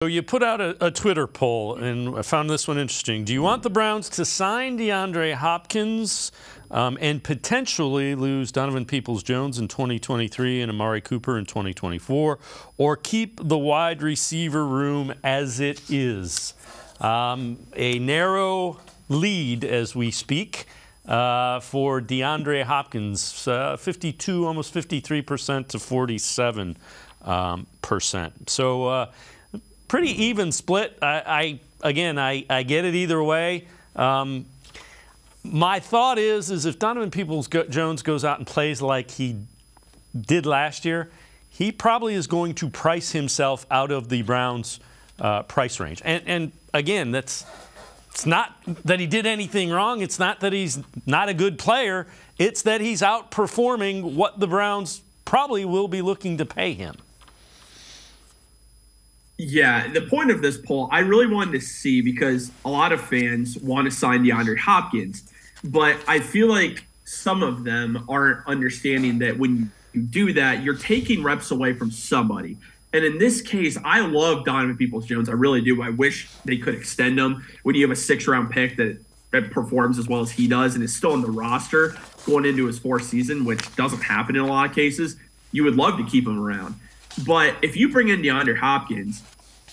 So you put out a Twitter poll, and I found this one interesting. Do you want the Browns to sign DeAndre Hopkins and potentially lose Donovan Peoples-Jones in 2023 and Amari Cooper in 2024, or keep the wide receiver room as it is? A narrow lead as we speak for DeAndre Hopkins, 52, almost 53% to 47%. So pretty even split. I get it either way. My thought is if Donovan Peoples-Jones goes out and plays like he did last year, he probably is going to price himself out of the Browns' price range. And again, it's not that he did anything wrong. It's not that he's not a good player. It's that he's outperforming what the Browns probably will be looking to pay him. Yeah, the point of this poll, I really wanted to see, because a lot of fans want to sign DeAndre Hopkins, but I feel like some of them aren't understanding that when you do that, you're taking reps away from somebody. And in this case, I love Donovan Peoples-Jones. I really do. I wish they could extend him. When you have a 6th-round pick that performs as well as he does and is still on the roster going into his 4th season, which doesn't happen in a lot of cases, you would love to keep him around. But if you bring in DeAndre Hopkins,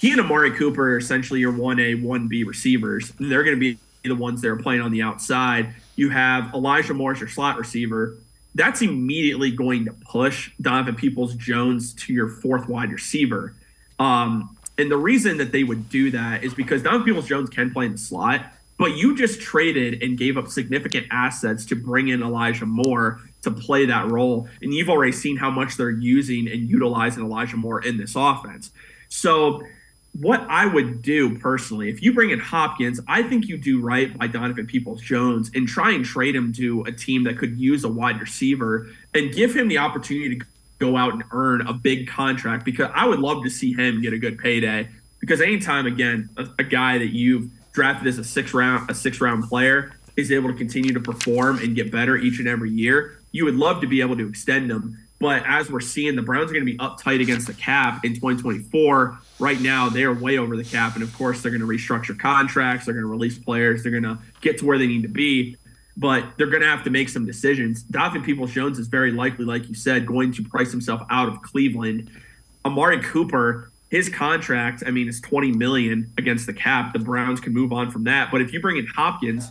he and Amari Cooper are essentially your 1A, 1B receivers. They're going to be the ones that are playing on the outside. You have Elijah Moore as your slot receiver. That's immediately going to push Donovan Peoples-Jones to your 4th wide receiver. And the reason that they would do that is because Donovan Peoples-Jones can play in the slot, but you just traded and gave up significant assets to bring in Elijah Moore to play that role. And you've already seen how much they're using and utilizing Elijah Moore in this offense. So what I would do personally, if you bring in Hopkins, I think you do right by Donovan Peoples-Jones and try and trade him to a team that could use a wide receiver and give him the opportunity to go out and earn a big contract, because I would love to see him get a good payday. Because anytime, again, a guy that you've drafted as a 6th-round player is able to continue to perform and get better each and every year, you would love to be able to extend him. But as we're seeing, the Browns are going to be uptight against the cap in 2024. Right now, they are way over the cap. And, of course, they're going to restructure contracts. They're going to release players. They're going to get to where they need to be. But they're going to have to make some decisions. Donovan Peoples-Jones is very likely, like you said, going to price himself out of Cleveland. Amari Cooper, his contract, is $20 million against the cap. The Browns can move on from that. But if you bring in Hopkins,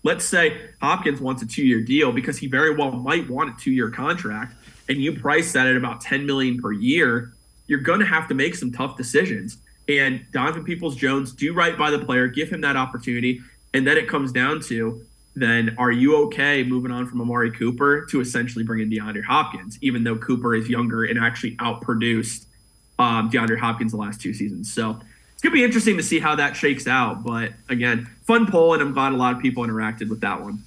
let's say Hopkins wants a 2-year deal, because he very well might want a 2-year contract, and you price that at about $10 million per year, you're going to have to make some tough decisions. And Donovan Peoples-Jones, do right by the player, give him that opportunity, and then it comes down to, then are you okay moving on from Amari Cooper to essentially bring in DeAndre Hopkins, even though Cooper is younger and actually outproduced DeAndre Hopkins the last 2 seasons? So it's going to be interesting to see how that shakes out. But again, fun poll, and I'm glad a lot of people interacted with that one.